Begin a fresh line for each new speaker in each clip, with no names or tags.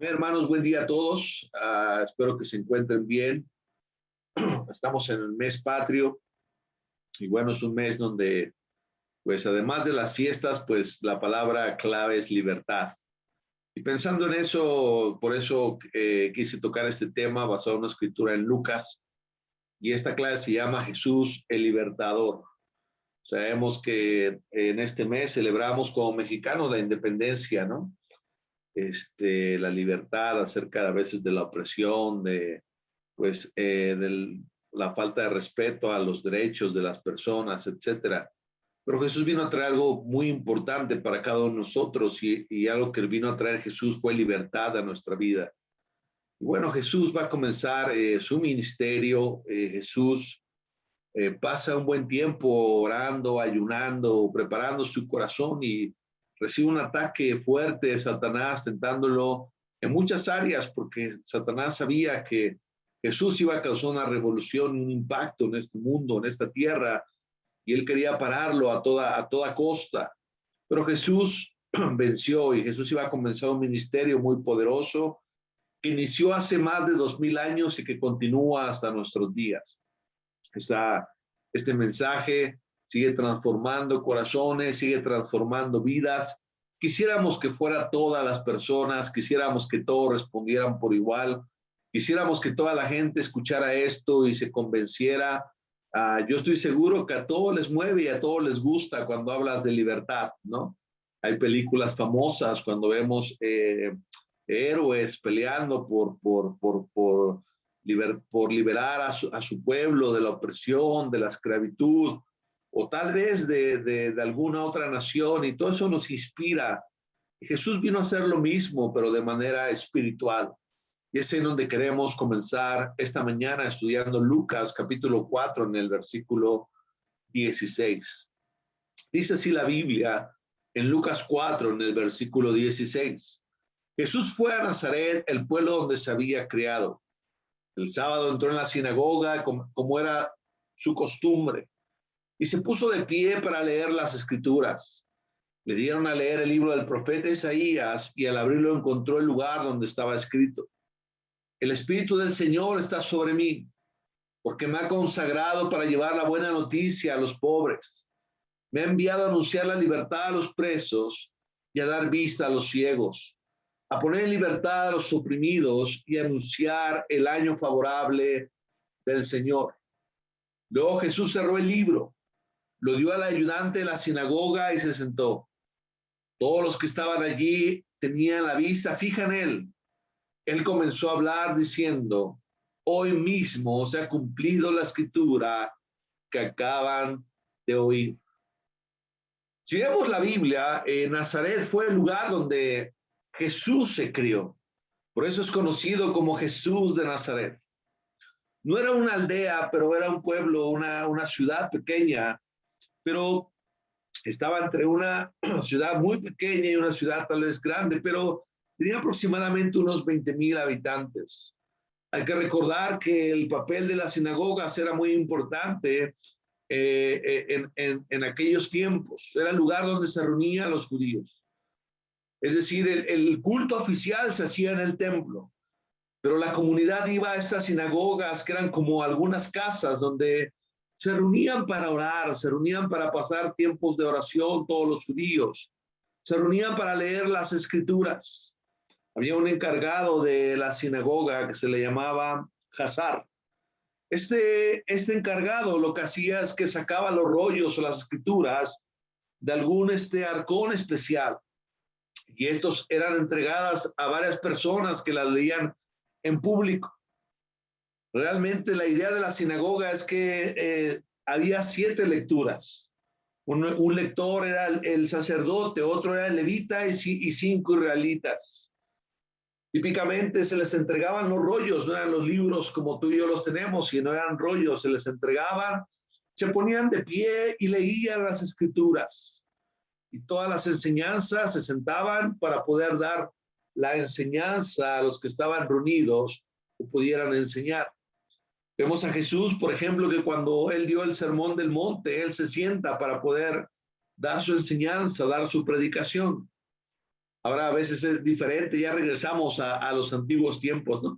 Hermanos, buen día a todos. Espero que se encuentren bien. Estamos en el mes patrio y bueno, es un mes donde, pues además de las fiestas, pues la palabra clave es libertad. Y pensando en eso, por eso quise tocar este tema basado en una escritura en Lucas, y esta clase se llama Jesús el Libertador. Sabemos que en este mes celebramos como mexicanos la independencia, ¿no? La libertad acerca a veces de la opresión, de la falta de respeto a los derechos de las personas, etcétera. Pero Jesús vino a traer algo muy importante para cada uno de nosotros y algo que vino a traer Jesús fue libertad a nuestra vida. Y bueno, Jesús va a comenzar su ministerio. Jesús pasa un buen tiempo orando, ayunando, preparando su corazón y recibe un ataque fuerte de Satanás, tentándolo en muchas áreas, porque Satanás sabía que Jesús iba a causar una revolución, un impacto en este mundo, en esta tierra, y él quería pararlo a toda costa. Pero Jesús venció y Jesús iba a comenzar un ministerio muy poderoso que inició hace más de 2000 años y que continúa hasta nuestros días. Este mensaje sigue transformando corazones, sigue transformando vidas. Quisiéramos que fuera todas las personas, quisiéramos que todos respondieran por igual, quisiéramos que toda la gente escuchara esto y se convenciera. Yo estoy seguro que a todos les mueve y a todos les gusta cuando hablas de libertad, ¿no? Hay películas famosas cuando vemos héroes peleando por liberar a su pueblo de la opresión, de la esclavitud, o tal vez de alguna otra nación, y todo eso nos inspira. Jesús vino a hacer lo mismo, pero de manera espiritual. Y es en donde queremos comenzar esta mañana estudiando Lucas capítulo 4 en el versículo 16. Dice así la Biblia en Lucas 4 en el versículo 16. Jesús fue a Nazaret, el pueblo donde se había criado. El sábado entró en la sinagoga como era su costumbre y se puso de pie para leer las escrituras. Le dieron a leer el libro del profeta Isaías y al abrirlo encontró el lugar donde estaba escrito: el Espíritu del Señor está sobre mí, porque me ha consagrado para llevar la buena noticia a los pobres. Me ha enviado a anunciar la libertad a los presos y a dar vista a los ciegos, a poner en libertad a los oprimidos y a anunciar el año favorable del Señor. Luego Jesús cerró el libro, lo dio al ayudante de la sinagoga y se sentó. Todos los que estaban allí tenían la vista fija en él. Él comenzó a hablar diciendo: hoy mismo se ha cumplido la escritura que acaban de oír. Si vemos la Biblia, Nazaret fue el lugar donde Jesús se crió. Por eso es conocido como Jesús de Nazaret. No era una aldea, pero era un pueblo, una ciudad pequeña, pero estaba entre una ciudad muy pequeña y una ciudad tal vez grande, pero tenía aproximadamente unos 20,000 habitantes. Hay que recordar que el papel de las sinagogas era muy importante en aquellos tiempos. Era el lugar donde se reunían los judíos. Es decir, el culto oficial se hacía en el templo, pero la comunidad iba a estas sinagogas que eran como algunas casas donde se reunían para orar, se reunían para pasar tiempos de oración todos los judíos, se reunían para leer las escrituras. Había un encargado de la sinagoga que se le llamaba Hazar. Este encargado lo que hacía es que sacaba los rollos o las escrituras de algún arcón especial, y estos eran entregadas a varias personas que las leían en público. Realmente la idea de la sinagoga es que había 7 lecturas. Un lector era el sacerdote, otro era el levita y 5 israelitas. Típicamente se les entregaban los rollos, no eran los libros como tú y yo los tenemos, sino eran rollos, se les entregaban, se ponían de pie y leían las escrituras. Y todas las enseñanzas se sentaban para poder dar la enseñanza a los que estaban reunidos o pudieran enseñar. Vemos a Jesús, por ejemplo, que cuando él dio el sermón del monte, él se sienta para poder dar su enseñanza, dar su predicación. Ahora a veces es diferente, ya regresamos a los antiguos tiempos, ¿no?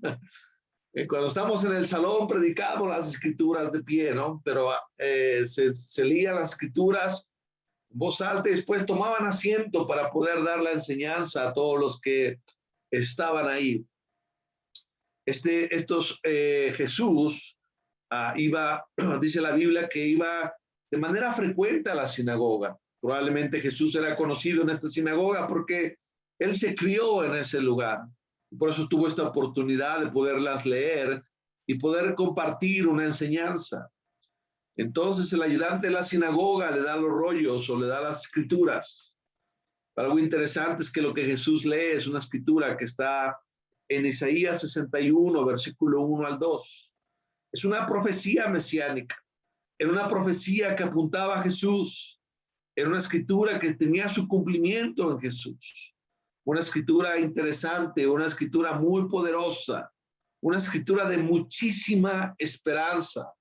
Cuando estamos en el salón predicamos las escrituras de pie, ¿no? Pero se leían las escrituras en voz alta y después tomaban asiento para poder dar la enseñanza a todos los que estaban ahí. Jesús iba, dice la Biblia, que iba de manera frecuente a la sinagoga. Probablemente Jesús era conocido en esta sinagoga porque él se crió en ese lugar. Por eso tuvo esta oportunidad de poderlas leer y poder compartir una enseñanza. Entonces el ayudante de la sinagoga le da los rollos o le da las escrituras. Algo interesante es que lo que Jesús lee es una escritura que está en Isaías 61, versículo 1 al 2. Es una profecía mesiánica. Era una profecía que apuntaba a Jesús. Era una escritura que tenía su cumplimiento en Jesús. Una escritura interesante, una escritura muy poderosa, una escritura de muchísima esperanza.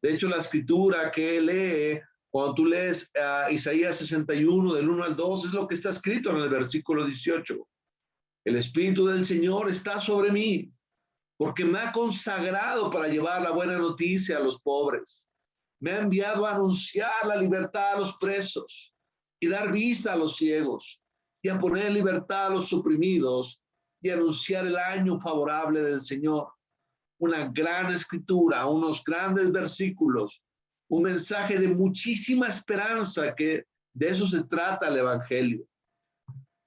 De hecho, la escritura que lee, cuando tú lees Isaías 61, del 1 al 2, es lo que está escrito en el versículo 18. El Espíritu del Señor está sobre mí, porque me ha consagrado para llevar la buena noticia a los pobres. Me ha enviado a anunciar la libertad a los presos y dar vista a los ciegos y a poner en libertad a los oprimidos y anunciar el año favorable del Señor. Una gran escritura, unos grandes versículos, un mensaje de muchísima esperanza, que de eso se trata el Evangelio.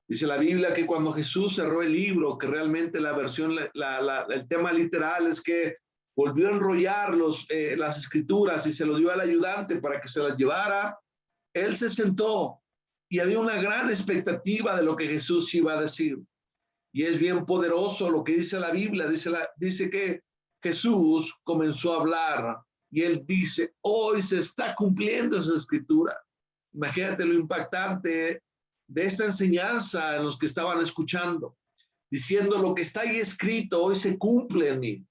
Dice la Biblia que cuando Jesús cerró el libro, que realmente la versión, el tema literal es que volvió a enrollar las escrituras y se lo dio al ayudante para que se las llevara, él se sentó y había una gran expectativa de lo que Jesús iba a decir. Y es bien poderoso lo que dice la Biblia. Dice que Jesús comenzó a hablar y él dice, hoy se está cumpliendo esa escritura. Imagínate lo impactante de esta enseñanza en los que estaban escuchando, diciendo lo que está ahí escrito hoy se cumple en mí.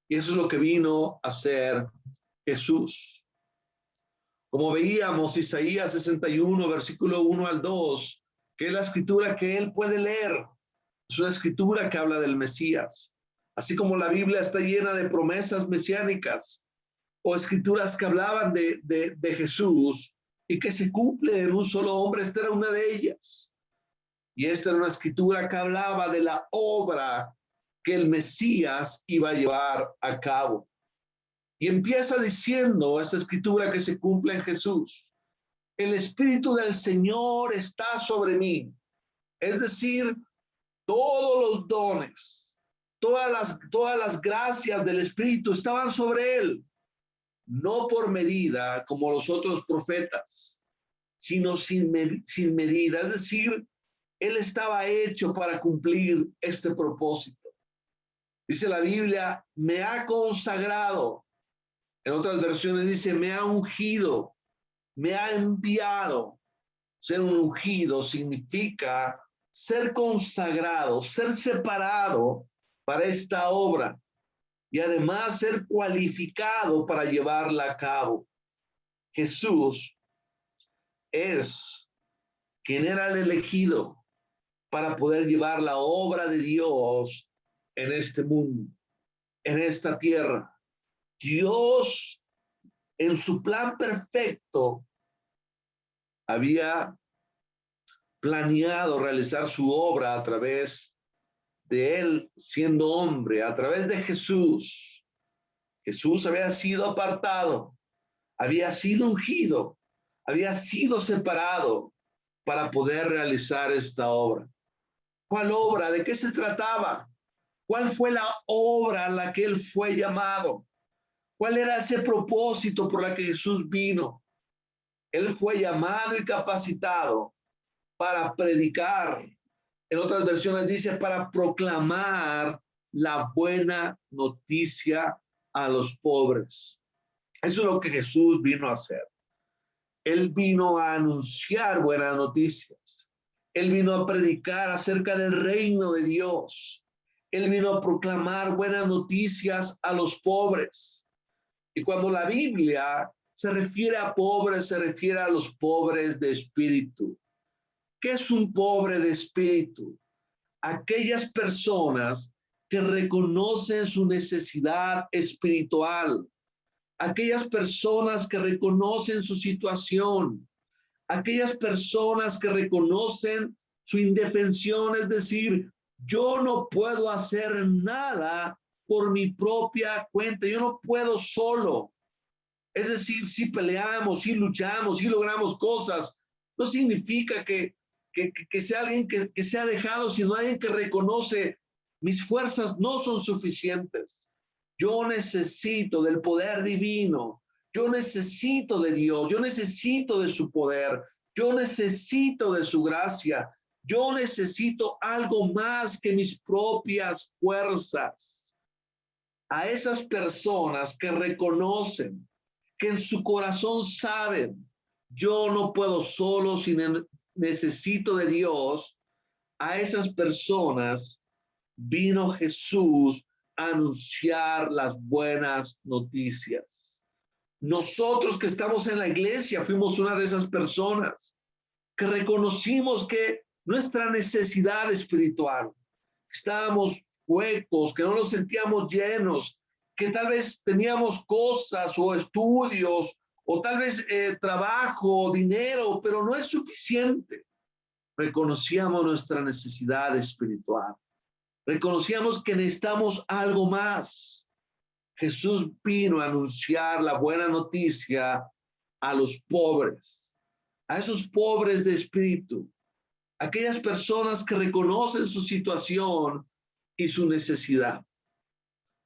Y eso es lo que vino a hacer Jesús. Como veíamos, Isaías 61, versículo 1 al 2, que es la escritura que él puede leer. Es una escritura que habla del Mesías. Así como la Biblia está llena de promesas mesiánicas o escrituras que hablaban de Jesús y que se cumplen en un solo hombre, esta era una de ellas. Y esta era una escritura que hablaba de la obra que el Mesías iba a llevar a cabo. Y empieza diciendo esta escritura que se cumple en Jesús: el Espíritu del Señor está sobre mí. Es decir, todos los dones, todas las gracias del Espíritu estaban sobre él, no por medida como los otros profetas, sino sin medida. Es decir, él estaba hecho para cumplir este propósito. Dice la Biblia, me ha consagrado. En otras versiones dice, me ha ungido, me ha enviado. Ser un ungido significa ser consagrado, ser separado para esta obra y además ser cualificado para llevarla a cabo. Jesús es quien era el elegido para poder llevar la obra de Dios en este mundo, en esta tierra. Dios, en su plan perfecto, había planeado realizar su obra a través de él siendo hombre, a través de Jesús. Jesús había sido apartado, había sido ungido, había sido separado para poder realizar esta obra. ¿Cuál obra? ¿De qué se trataba? ¿Cuál fue la obra a la que él fue llamado? ¿Cuál era ese propósito por la que Jesús vino? Él fue llamado y capacitado para predicar. En otras versiones dice para proclamar la buena noticia a los pobres. Eso es lo que Jesús vino a hacer. Él vino a anunciar buenas noticias. Él vino a predicar acerca del reino de Dios. Él vino a proclamar buenas noticias a los pobres. Y cuando la Biblia se refiere a pobres, se refiere a los pobres de espíritu. ¿Qué es un pobre de espíritu? Aquellas personas que reconocen su necesidad espiritual, aquellas personas que reconocen su situación, aquellas personas que reconocen su indefensión, es decir, yo no puedo hacer nada por mi propia cuenta, yo no puedo solo. Es decir, si peleamos, si luchamos, si logramos cosas, no significa que sea alguien que se ha dejado, sino alguien que reconoce mis fuerzas no son suficientes. Yo necesito del poder divino. Yo necesito de Dios. Yo necesito de su poder. Yo necesito de su gracia. Yo necesito algo más que mis propias fuerzas. A esas personas que reconocen, que en su corazón saben, yo no puedo solo, sino necesito de Dios, a esas personas vino Jesús a anunciar las buenas noticias. Nosotros que estamos en la iglesia fuimos una de esas personas que reconocimos que nuestra necesidad espiritual, estábamos huecos, que no nos sentíamos llenos, que tal vez teníamos cosas o estudios o tal vez trabajo, dinero, pero no es suficiente. Reconocíamos nuestra necesidad espiritual. Reconocíamos que necesitamos algo más. Jesús vino a anunciar la buena noticia a los pobres, a esos pobres de espíritu, aquellas personas que reconocen su situación y su necesidad.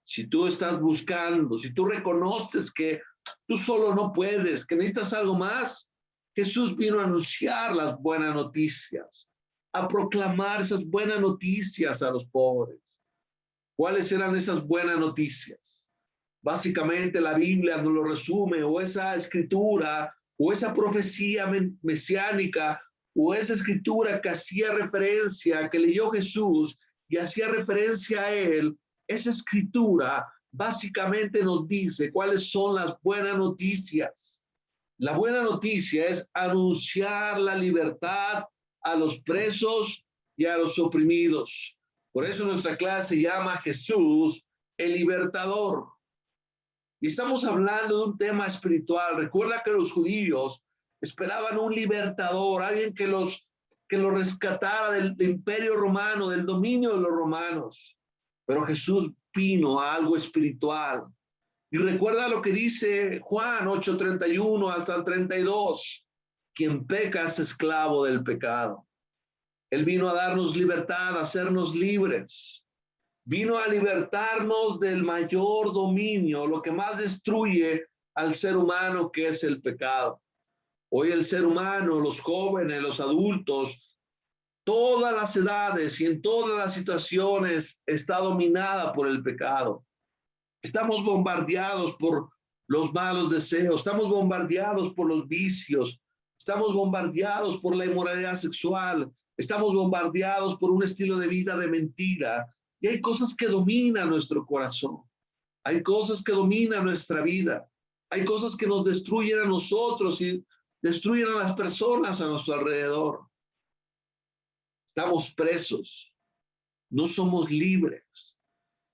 Si tú estás buscando, si tú reconoces que tú solo no puedes, que necesitas algo más, Jesús vino a anunciar las buenas noticias, a proclamar esas buenas noticias a los pobres. ¿Cuáles eran esas buenas noticias? Básicamente la Biblia nos lo resume, o esa escritura, o esa profecía mesiánica, o esa escritura que hacía referencia, que leyó Jesús y hacía referencia a él. Esa escritura básicamente nos dice cuáles son las buenas noticias. La buena noticia es anunciar la libertad a los presos y a los oprimidos. Por eso nuestra clase se llama Jesús el Libertador. Y estamos hablando de un tema espiritual. Recuerda que los judíos esperaban un libertador, alguien que los rescatara del imperio romano, del dominio de los romanos. Pero Jesús vino a algo espiritual. Y recuerda lo que dice Juan 8:31 hasta el 32. Quien peca es esclavo del pecado. Él vino a darnos libertad, a hacernos libres. Vino a libertarnos del mayor dominio, lo que más destruye al ser humano, que es el pecado. Hoy el ser humano, los jóvenes, los adultos, todas las edades y en todas las situaciones está dominada por el pecado. Estamos bombardeados por los malos deseos, estamos bombardeados por los vicios, estamos bombardeados por la inmoralidad sexual, estamos bombardeados por un estilo de vida de mentira. Y hay cosas que dominan nuestro corazón, hay cosas que dominan nuestra vida, hay cosas que nos destruyen a nosotros y destruyen a las personas a nuestro alrededor. Estamos presos, no somos libres.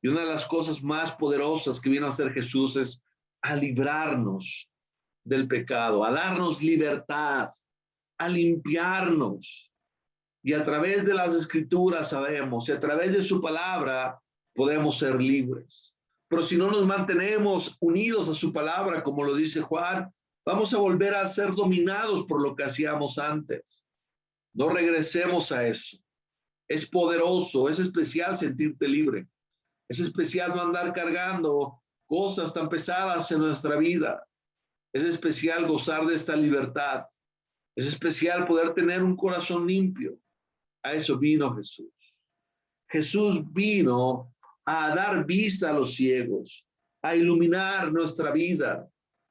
Y una de las cosas más poderosas que viene a hacer Jesús es a librarnos del pecado, a darnos libertad, a limpiarnos. Y a través de las escrituras sabemos, y a través de su palabra podemos ser libres. Pero si no nos mantenemos unidos a su palabra, como lo dice Juan, vamos a volver a ser dominados por lo que hacíamos antes. No regresemos a eso. Es poderoso, es especial sentirte libre. Es especial no andar cargando cosas tan pesadas en nuestra vida. Es especial gozar de esta libertad. Es especial poder tener un corazón limpio. A eso vino Jesús. Jesús vino a dar vista a los ciegos, a iluminar nuestra vida,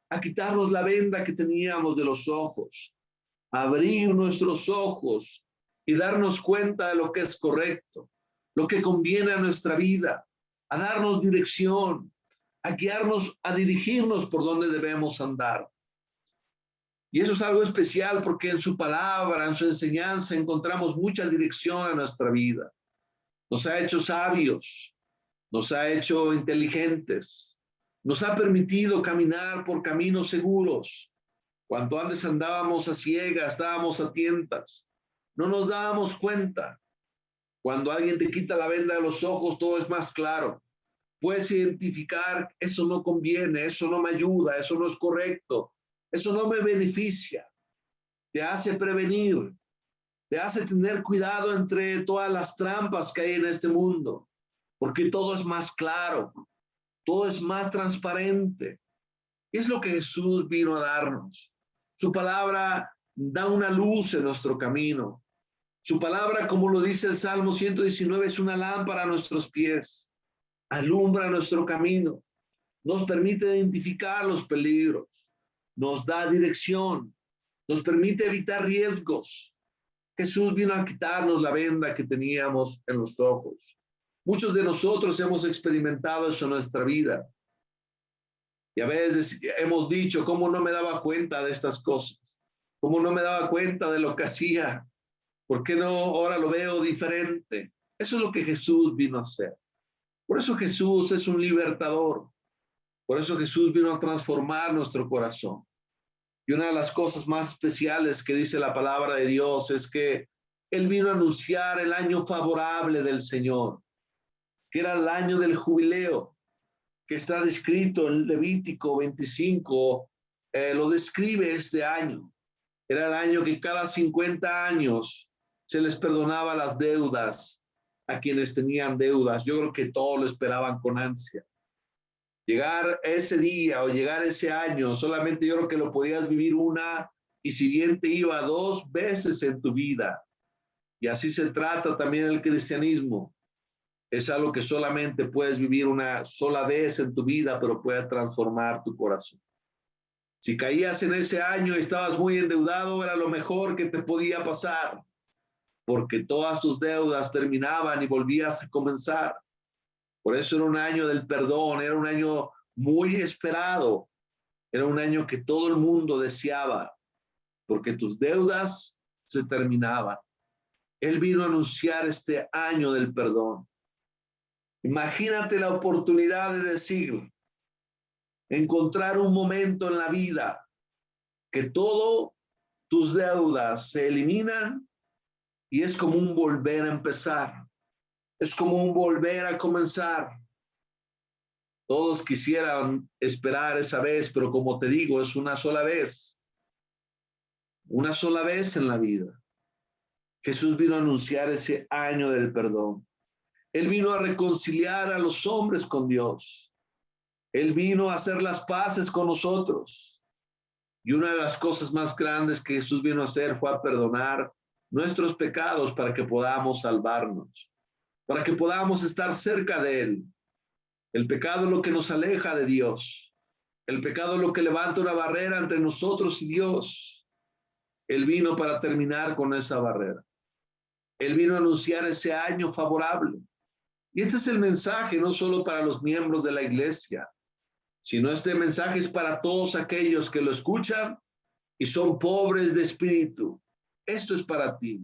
a quitarnos la venda que teníamos de los ojos, a abrir nuestros ojos y darnos cuenta de lo que es correcto, lo que conviene a nuestra vida, a darnos dirección, a guiarnos, a dirigirnos por donde debemos andar. Y eso es algo especial porque en su palabra, en su enseñanza, encontramos mucha dirección a nuestra vida. Nos ha hecho sabios, nos ha hecho inteligentes, nos ha permitido caminar por caminos seguros. Cuando antes andábamos a ciegas, estábamos a tientas, no nos dábamos cuenta. Cuando alguien te quita la venda de los ojos, todo es más claro. Puedes identificar, eso no conviene, eso no me ayuda, eso no es correcto, eso no me beneficia. Te hace prevenir, te hace tener cuidado entre todas las trampas que hay en este mundo, porque todo es más claro, todo es más transparente. Es lo que Jesús vino a darnos. Su palabra da una luz en nuestro camino. Su palabra, como lo dice el Salmo 119, es una lámpara a nuestros pies. Alumbra nuestro camino. Nos permite identificar los peligros. Nos da dirección. Nos permite evitar riesgos. Jesús vino a quitarnos la venda que teníamos en los ojos. Muchos de nosotros hemos experimentado eso en nuestra vida. Y a veces hemos dicho, ¿cómo no me daba cuenta de estas cosas? ¿Cómo no me daba cuenta de lo que hacía? ¿Por qué no ahora lo veo diferente? Eso es lo que Jesús vino a hacer. Por eso Jesús es un libertador. Por eso Jesús vino a transformar nuestro corazón. Y una de las cosas más especiales que dice la palabra de Dios es que Él vino a anunciar el año favorable del Señor, que era el año del jubileo, que está descrito en Levítico 25, lo describe este año. Era el año que cada 50 años se les perdonaba las deudas a quienes tenían deudas. Yo creo que todos lo esperaban con ansia. Llegar ese día o llegar ese año, solamente yo creo que lo podías vivir una y si bien te iba 2 veces en tu vida. Y así se trata también el cristianismo. Es algo que solamente puedes vivir una sola vez en tu vida, pero puede transformar tu corazón. Si caías en ese año y estabas muy endeudado, era lo mejor que te podía pasar, porque todas tus deudas terminaban y volvías a comenzar. Por eso era un año del perdón, era un año muy esperado, era un año que todo el mundo deseaba, porque tus deudas se terminaban. Él vino a anunciar este año del perdón. Imagínate la oportunidad de decir, encontrar un momento en la vida que todo tus deudas se eliminan y es como un volver a empezar, es como un volver a comenzar. Todos quisieran esperar esa vez, pero como te digo, es una sola vez en la vida. Jesús vino a anunciar ese año del perdón. Él vino a reconciliar a los hombres con Dios. Él vino a hacer las paces con nosotros. Y una de las cosas más grandes que Jesús vino a hacer fue a perdonar nuestros pecados para que podamos salvarnos, para que podamos estar cerca de Él. El pecado es lo que nos aleja de Dios. El pecado es lo que levanta una barrera entre nosotros y Dios. Él vino para terminar con esa barrera. Él vino a anunciar ese año favorable. Y este es el mensaje no solo para los miembros de la iglesia, sino este mensaje es para todos aquellos que lo escuchan y son pobres de espíritu. Esto es para ti.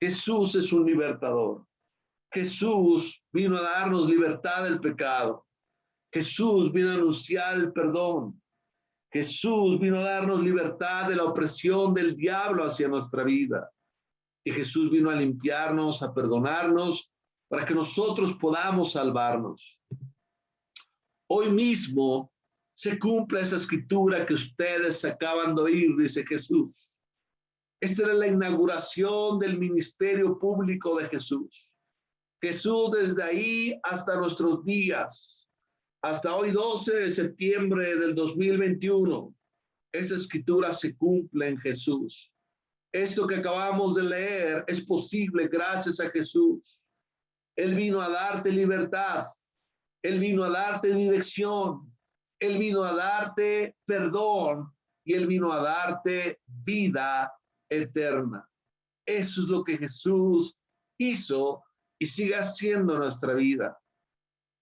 Jesús es un libertador. Jesús vino a darnos libertad del pecado. Jesús vino a anunciar el perdón. Jesús vino a darnos libertad de la opresión del diablo hacia nuestra vida. Y Jesús vino a limpiarnos, a perdonarnos, para que nosotros podamos salvarnos. Hoy mismo se cumple esa escritura que ustedes acaban de oír, dice Jesús. Esta era la inauguración del ministerio público de Jesús. Jesús desde ahí hasta nuestros días, hasta hoy 12 de septiembre del 2021, esa escritura se cumple en Jesús. Esto que acabamos de leer es posible gracias a Jesús. Él vino a darte libertad. Él vino a darte dirección. Él vino a darte perdón y Él vino a darte vida eterna. Eso es lo que Jesús hizo y sigue haciendo en nuestra vida.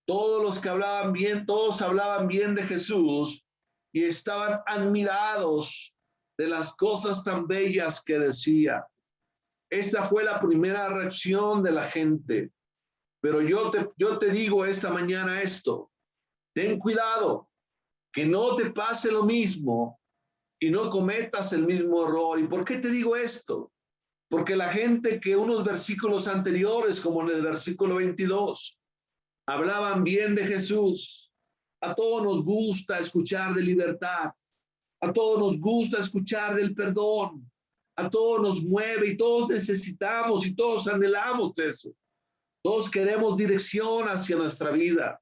Todos los que hablaban bien, todos hablaban bien de Jesús y estaban admirados de las cosas tan bellas que decía. Esta fue la primera reacción de la gente. Pero yo te digo esta mañana esto, ten cuidado, que no te pase lo mismo y no cometas el mismo error. ¿Y por qué te digo esto? Porque la gente que unos versículos anteriores, como en el versículo 22, hablaban bien de Jesús. A todos nos gusta escuchar de libertad. A todos nos gusta escuchar del perdón. A todos nos mueve y todos necesitamos y todos anhelamos eso. Todos queremos dirección hacia nuestra vida.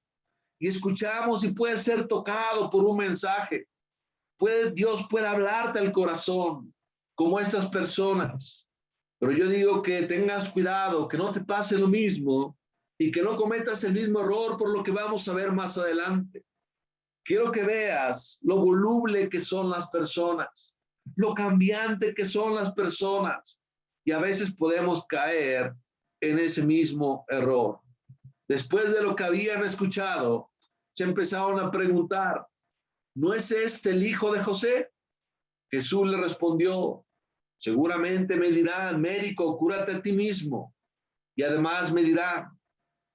Y escuchamos y puede ser tocado por un mensaje. Dios puede hablarte al corazón, como estas personas. Pero yo digo que tengas cuidado, que no te pase lo mismo y que no cometas el mismo error por lo que vamos a ver más adelante. Quiero que veas lo voluble que son las personas, lo cambiante que son las personas. Y a veces podemos caer en ese mismo error. Después de lo que habían escuchado, se empezaron a preguntar, ¿no es este el hijo de José? Jesús le respondió, seguramente me dirán, médico, cúrate a ti mismo. Y además me dirán,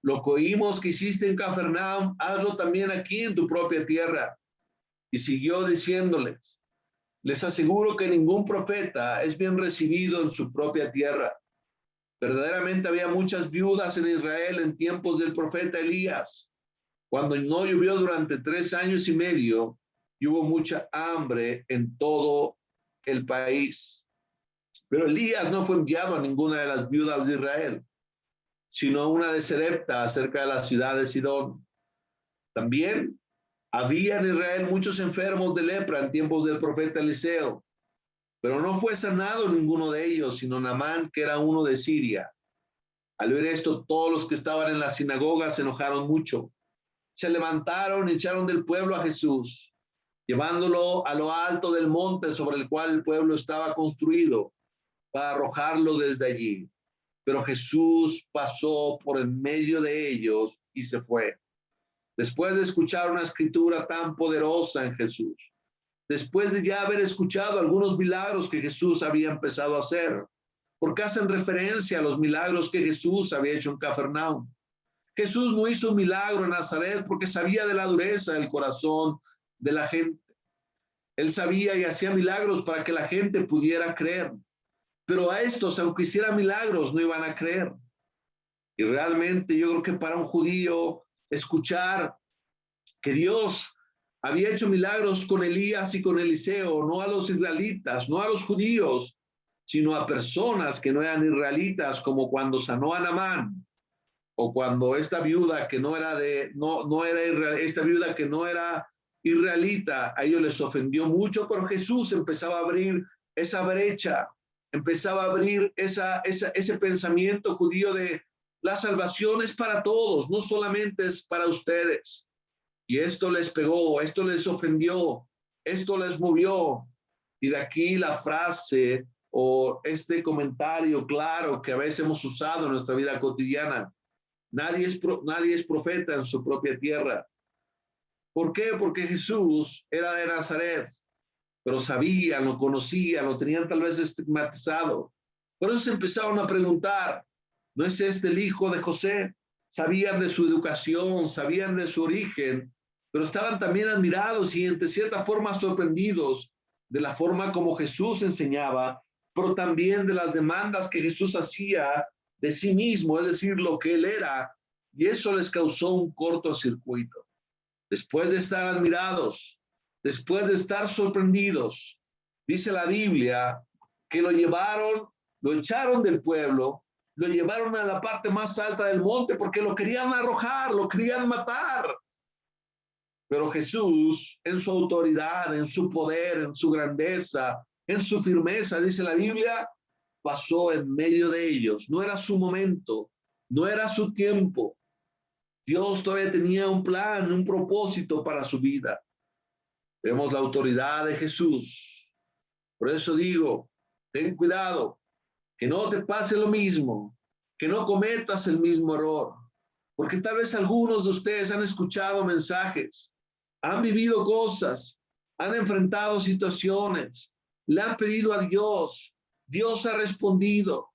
lo que oímos que hiciste en Cafarnaúm, hazlo también aquí en tu propia tierra. Y siguió diciéndoles, les aseguro que ningún profeta es bien recibido en su propia tierra. Verdaderamente había muchas viudas en Israel en tiempos del profeta Elías, cuando no llovió durante 3 años y medio y hubo mucha hambre en todo el país. Pero Elías no fue enviado a ninguna de las viudas de Israel, sino a una de Sarepta, cerca de la ciudad de Sidón. También había en Israel muchos enfermos de lepra en tiempos del profeta Eliseo, pero no fue sanado ninguno de ellos, sino Naamán, que era uno de Siria. Al oír esto, todos los que estaban en la sinagoga se enojaron mucho. Se levantaron y echaron del pueblo a Jesús, llevándolo a lo alto del monte sobre el cual el pueblo estaba construido, para arrojarlo desde allí. Pero Jesús pasó por en medio de ellos y se fue. Después de escuchar una escritura tan poderosa en Jesús, después de ya haber escuchado algunos milagros que Jesús había empezado a hacer, porque hacen referencia a los milagros que Jesús había hecho en Cafarnaúm. Jesús no hizo un milagro en Nazaret porque sabía de la dureza del corazón de la gente. Él sabía y hacía milagros para que la gente pudiera creer. Pero a estos, aunque hiciera milagros, no iban a creer. Y realmente yo creo que para un judío escuchar que Dios había hecho milagros con Elías y con Eliseo, no a los israelitas, no a los judíos, sino a personas que no eran israelitas, como cuando sanó a Naamán, o cuando esta viuda que no era esta viuda que no era israelita, a ellos les ofendió mucho, pero Jesús empezaba a abrir esa brecha, empezaba a abrir ese pensamiento judío de la salvación es para todos, no solamente es para ustedes. Y esto les pegó, esto les ofendió, esto les movió. Y de aquí la frase o este comentario claro que a veces hemos usado en nuestra vida cotidiana. Nadie es profeta en su propia tierra. ¿Por qué? Porque Jesús era de Nazaret, pero sabían, lo conocían, lo tenían tal vez estigmatizado. Por eso se empezaron a preguntar, ¿no es este el hijo de José? Sabían de su educación, sabían de su origen, pero estaban también admirados y de cierta forma sorprendidos de la forma como Jesús enseñaba, pero también de las demandas que Jesús hacía de sí mismo, es decir, lo que él era, y eso les causó un cortocircuito. Después de estar admirados, después de estar sorprendidos, dice la Biblia que lo echaron del pueblo, lo llevaron a la parte más alta del monte porque lo querían arrojar, lo querían matar. Pero Jesús, en su autoridad, en su poder, en su grandeza, en su firmeza, dice la Biblia, pasó en medio de ellos. No era su momento, no era su tiempo. Dios todavía tenía un plan, un propósito para su vida. Vemos la autoridad de Jesús. Por eso digo, ten cuidado, que no te pase lo mismo, que no cometas el mismo error, porque tal vez algunos de ustedes han escuchado mensajes, han vivido cosas, han enfrentado situaciones, le han pedido a Dios, Dios ha respondido,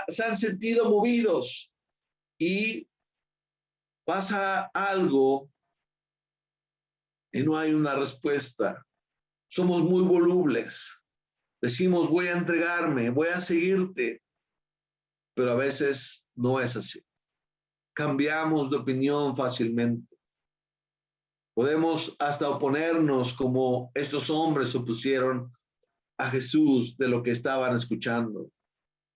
se han sentido movidos y pasa algo y no hay una respuesta. Somos muy volubles. Decimos, voy a entregarme, voy a seguirte, pero a veces no es así. Cambiamos de opinión fácilmente. Podemos hasta oponernos como estos hombres se opusieron a Jesús de lo que estaban escuchando.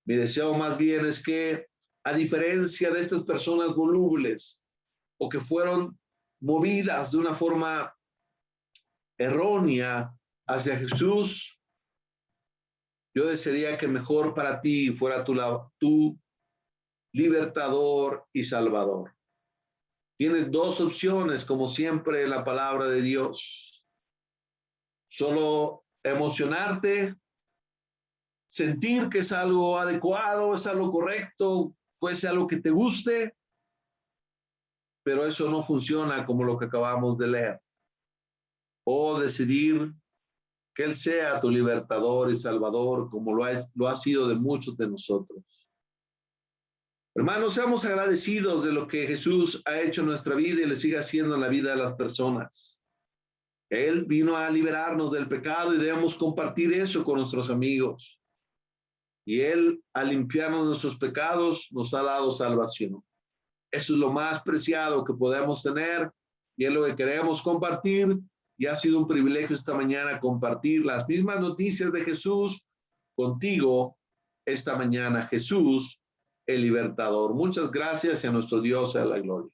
Mi deseo más bien es que, a diferencia de estas personas volubles o que fueron movidas de una forma errónea hacia Jesús, yo desearía que mejor para ti fuera tu libertador y salvador. Tienes dos opciones, como siempre en la palabra de Dios. Solo emocionarte, sentir que es algo adecuado, es algo correcto, puede ser algo que te guste, pero eso no funciona como lo que acabamos de leer. O decidir que Él sea tu libertador y salvador, como lo ha sido de muchos de nosotros. Hermanos, seamos agradecidos de lo que Jesús ha hecho en nuestra vida y le sigue haciendo en la vida de las personas. Él vino a liberarnos del pecado y debemos compartir eso con nuestros amigos. Y Él, al limpiarnos nuestros pecados, nos ha dado salvación. Eso es lo más preciado que podemos tener y es lo que queremos compartir. Y ha sido un privilegio esta mañana compartir las mismas noticias de Jesús contigo esta mañana. Jesús, el libertador. Muchas gracias y a nuestro Dios sea la gloria.